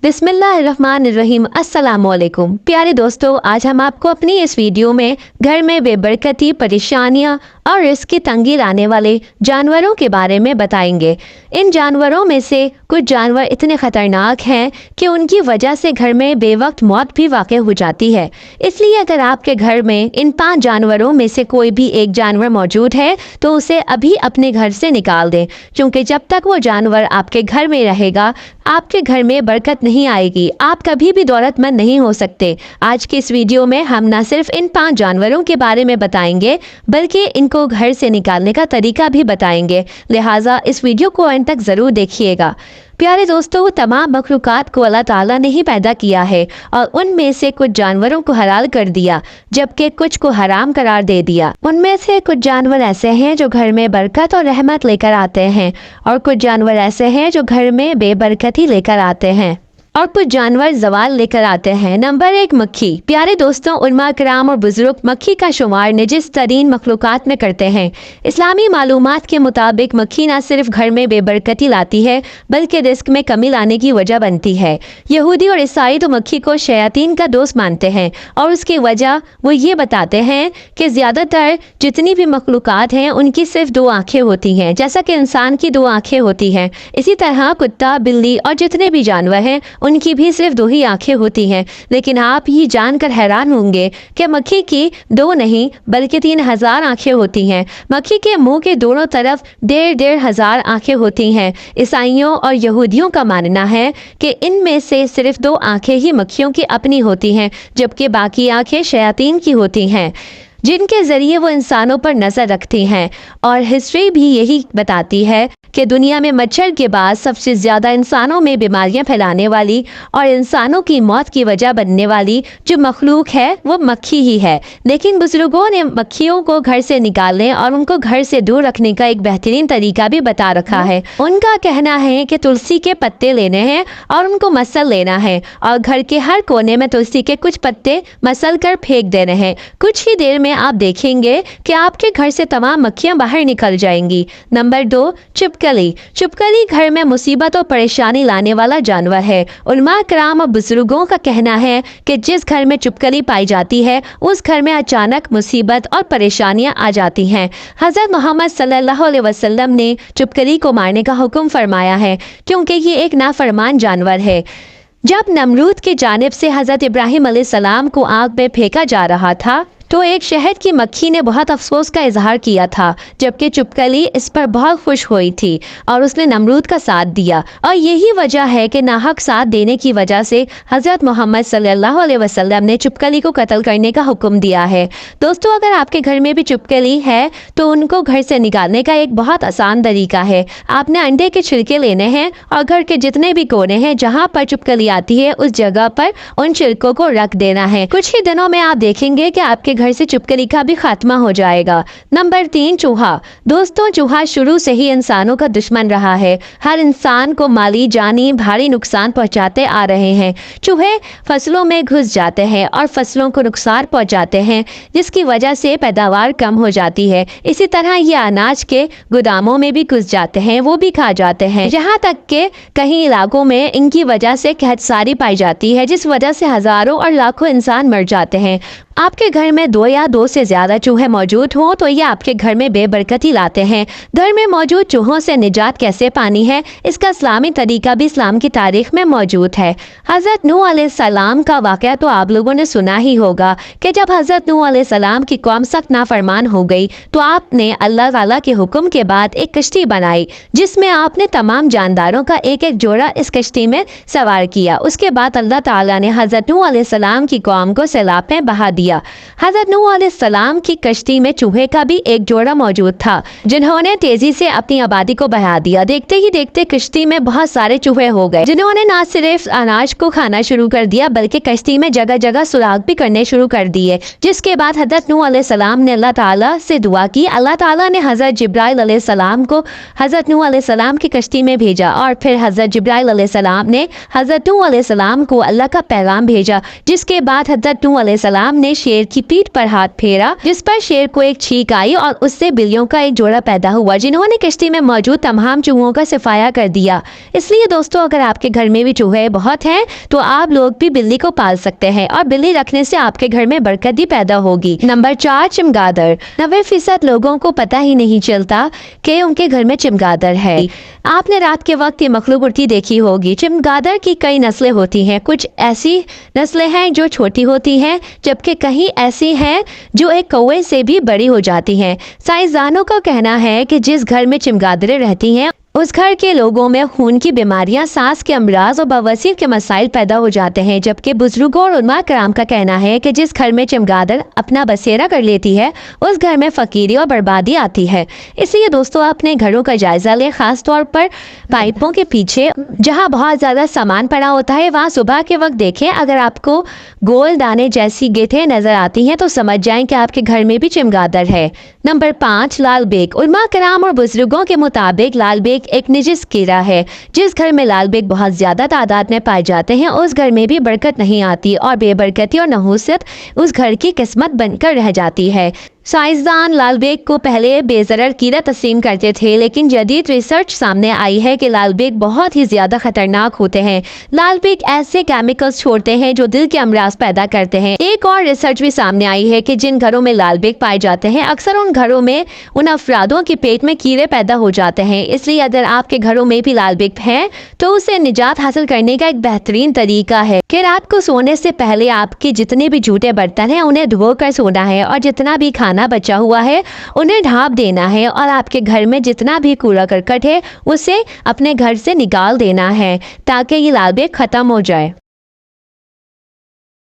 बिस्मिल्लाहिर्रहमानिर्रहीम। अस्सलामुअलैकुम प्यारे दोस्तों, आज हम आपको अपनी इस वीडियो में घर में बेबरकती, परेशानियां और रिस्क की तंगी लाने वाले जानवरों के बारे में बताएंगे। इन जानवरों में से कुछ जानवर इतने ख़तरनाक हैं कि उनकी वजह से घर में बेवक्त मौत भी वाक़ हो जाती है। इसलिए अगर आपके घर में इन 5 जानवरों में से कोई भी एक जानवर मौजूद है तो उसे अभी अपने घर से निकाल दें, क्योंकि जब तक वो जानवर आपके घर में रहेगा आपके घर में बरकत नहीं आएगी, आप कभी भी दौलतमंद नहीं हो सकते। आज की इस वीडियो में हम न सिर्फ इन 5 जानवरों के बारे में बताएंगे बल्कि इनको घर से निकालने का तरीका भी बताएंगे, लिहाजा इस वीडियो को अंत तक ज़रूर देखिएगा। प्यारे दोस्तों, तमाम मखलूक़ात को अल्लाह ताला ने ही पैदा किया है और उनमें से कुछ जानवरों को हलाल कर दिया जबकि कुछ को हराम करार दे दिया। उनमें से कुछ जानवर ऐसे हैं जो घर में बरकत और रहमत लेकर आते हैं और कुछ जानवर ऐसे हैं जो घर में बेबरकती लेकर आते हैं और कुछ जानवर जवाल लेकर आते हैं। नंबर 1, मक्खी। प्यारे दोस्तों, उलमा कराम और बुजुर्ग मक्खी का शुमार नजिस तरीन मखलूक़ात में करते हैं। इस्लामी मालूमात के मुताबिक मक्खी न सिर्फ घर में बेबरकती लाती है बल्कि रिस्क में कमी लाने की वजह बनती है। यहूदी और ईसाई तो मक्खी को शयातीन का दोस्त मानते हैं और उसकी वजह वो ये बताते हैं कि ज़्यादातर जितनी भी मखलूक़ात हैं उनकी सिर्फ 2 आँखें होती हैं, जैसा कि इंसान की 2 आँखें होती हैं। इसी तरह कुत्ता, बिल्ली और जितने भी जानवर हैं उनकी भी सिर्फ 2 ही आंखें होती हैं। लेकिन आप ये जानकर हैरान होंगे कि मक्खी की 2 नहीं बल्कि 3000 आंखें होती हैं। मक्खी के मुंह के दोनों तरफ 1,500 आंखें होती हैं। ईसाइयों और यहूदियों का मानना है कि इनमें से सिर्फ 2 आंखें ही मक्खियों की अपनी होती हैं जबकि बाकी आंखें शयातीन की होती हैं जिनके ज़रिए वो इंसानों पर नज़र रखती हैं। और हिस्ट्री भी यही बताती है कि दुनिया में मच्छर के बाद सबसे ज़्यादा इंसानों में बीमारियां फैलाने वाली और इंसानों की मौत की वजह बनने वाली जो मखलूक है वो मक्खी ही है। लेकिन बुजुर्गों ने मक्खियों को घर से निकालने और उनको घर से दूर रखने का एक बेहतरीन तरीका भी बता रखा है। उनका कहना है कि तुलसी के पत्ते लेने हैं और उनको मसल लेना है और घर के हर कोने में तुलसी के कुछ पत्ते मसल कर फेंक देने हैं। कुछ ही देर में आप देखेंगे कि आपके घर से तमाम मक्खियां बाहर निकल जाएंगी। नंबर 2, छिपकली। छिपकली घर में मुसीबत और परेशानी लाने वाला जानवर है। उलमा कराम और बुजुर्गों का कहना है कि जिस घर में छिपकली पाई जाती है उस घर में अचानक मुसीबत और परेशानियां आ जाती हैं। हज़रत मोहम्मद सल्लल्लाहु अलैहि वसल्लम ने छिपकली को मारने का हुक्म फरमाया है क्योंकि ये एक नाफरमान जानवर है। जब नमरूद की जानिब से हज़रत इब्राहिम अलैहिस्सलाम को आग में फेंका जा रहा था तो एक शहद की मक्खी ने बहुत अफसोस का इजहार किया था जबकि छिपकली इस पर बहुत खुश हुई थी और उसने नमरूद का साथ दिया। और यही वजह है कि नाहक साथ देने की वजह से हज़रत मोहम्मद सल्लल्लाहु अलैहि वसल्लम ने छिपकली को कत्ल करने का हुक्म दिया है। दोस्तों, अगर आपके घर में भी छिपकली है तो उनको घर से निकालने का एक बहुत आसान तरीका है। आपने अंडे के छिलके लेने हैं और घर के जितने भी कोने हैं जहाँ पर छिपकली आती है उस जगह पर उन छिलकों को रख देना है। कुछ ही दिनों में आप देखेंगे कि आपके घर से छिपकली का भी खात्मा हो जाएगा। नंबर 3, चूहा। दोस्तों, चूहा शुरू से ही इंसानों का दुश्मन रहा है। हर इंसान को माली जानी भारी नुकसान पहुंचाते आ रहे हैं। चूहे फसलों में घुस जाते हैं और फसलों को नुकसान पहुंचाते हैं जिसकी वजह से पैदावार कम हो जाती है। इसी तरह ये अनाज के गोदामों में भी घुस जाते हैं, वो भी खा जाते हैं। यहाँ तक के कई इलाकों में इनकी वजह से कहतसारी पाई जाती है जिस वजह से हजारों और लाखों इंसान मर जाते हैं। आपके घर में 2 या 2 से ज़्यादा चूहे मौजूद हों तो ये आपके घर में बेबरकती लाते हैं। घर में मौजूद चूहों से निजात कैसे पानी है इसका इस्लामी तरीका भी इस्लाम की तारीख में मौजूद है। हज़रत नूह अलैहिस्सलाम का वाक़या तो आप लोगों ने सुना ही होगा कि जब हज़रत नूह अलैहिस्सलाम की कौम सख्त नाफरमान हो गई तो आपने अल्लाह ताला के हुक्म के बाद एक कश्ती बनाई जिसमें आपने तमाम जानदारों का एक एक जोड़ा इस कश्ती में सवार किया। उसके बाद अल्लाह ताला ने हज़रत नूह अलैहिस्सलाम की कौम को सैलाब में बहा दिया। हज़रत नूह अलैहिस्सलाम की कश्ती में चूहे का भी एक जोड़ा मौजूद था जिन्होंने तेजी से अपनी आबादी को बढ़ा दिया। देखते ही देखते कश्ती में बहुत सारे चूहे हो गए जिन्होंने न सिर्फ अनाज को खाना शुरू कर दिया बल्कि कश्ती में जगह जगह सुराख भी करने शुरू कर दिए। जिसके बाद हज़रत नूह अलैहिस्सलाम ने अल्लाह ताला से दुआ की। अल्लाह ताला ने हज़रत जिब्राइल अलैहिस्सलाम को हज़रत नूह अलैहिस्सलाम की कश्ती में भेजा और फिर हज़रत जिब्राइल अलैहिस्सलाम ने हज़रत नूह अलैहिस्सलाम को अल्लाह का पैगाम भेजा। जिसके बाद हज़रत नूह अलैहिस्सलाम ने शेर की पीठ पर हाथ फेरा, जिस पर शेर को एक छींक आई और उससे बिल्लियों का एक जोड़ा पैदा हुआ, जिन्होंने किश्ती में मौजूद तमाम चूहों का सफाया कर दिया। इसलिए दोस्तों, अगर आपके घर में भी चूहे बहुत हैं तो आप लोग भी बिल्ली को पाल सकते हैं और बिल्ली रखने से आपके घर में बरकत भी पैदा होगी। नंबर 4, चमगादड़। 90% लोगों को पता ही नहीं चलता कि उनके घर में चमगादड़ है। आपने रात के वक्त ये मखलूक उड़ती देखी होगी। चमगादड़ की कई नस्लें होती हैं। कुछ ऐसी नस्लें हैं जो छोटी होती हैं, जबकि कहीं ऐसी हैं जो एक कौवे से भी बड़ी हो जाती हैं। साइंसदानों का कहना है कि जिस घर में चमगादड़ें रहती हैं उस घर के लोगों में खून की बीमारियां, सांस के अमराज और बवासीर के मसाइल पैदा हो जाते हैं, जबकि बुजुर्गों और उलमा कराम का कहना है कि जिस घर में चमगादड़ अपना बसेरा कर लेती है उस घर में फकीरी और बर्बादी आती है। इसलिए दोस्तों, अपने घरों का जायजा लें, खास तौर पर पाइपों के पीछे जहां बहुत ज़्यादा सामान पड़ा होता है वहां सुबह के वक्त देखें। अगर आपको गोल दाने जैसी गिठें नजर आती हैं तो समझ जाएं कि आपके घर में भी चमगादड़ है। नंबर 5, लाल बेग। उलमा कराम और बुजुर्गों के मुताबिक लाल बेग एक निजिस कीड़ा है। जिस घर में लाल बेग बहुत ज्यादा तादाद में पाए जाते हैं उस घर में भी बरकत नहीं आती और बेबरकती और नहूसत उस घर की किस्मत बनकर रह जाती है। साइंसदान लाल बेग को पहले बेजरर कीड़ा तस्लीम करते थे, लेकिन जदीद रिसर्च सामने आई है कि लाल बेग बहुत ही ज्यादा खतरनाक होते हैं। लाल बेग ऐसे केमिकल्स छोड़ते हैं जो दिल के अमराज पैदा करते हैं। एक और रिसर्च भी सामने आई है कि जिन घरों में लाल बेग पाए जाते हैं अक्सर उन घरों में उन अफरादों के पेट में कीड़े पैदा हो जाते हैं। इसलिए अगर आपके घरों में भी लाल बेग है तो उसे निजात हासिल करने का एक बेहतरीन तरीका है कि रात को सोने से पहले आपके जितने भी जूठे बर्तन हैं उन्हें धो कर सोना है और जितना भी खाना बचा हुआ है उन्हें ढाँप देना है और आपके घर में जितना भी कूड़ा करकट है उसे अपने घर से निकाल देना है ताकि ये लाल बेग खत्म हो जाए।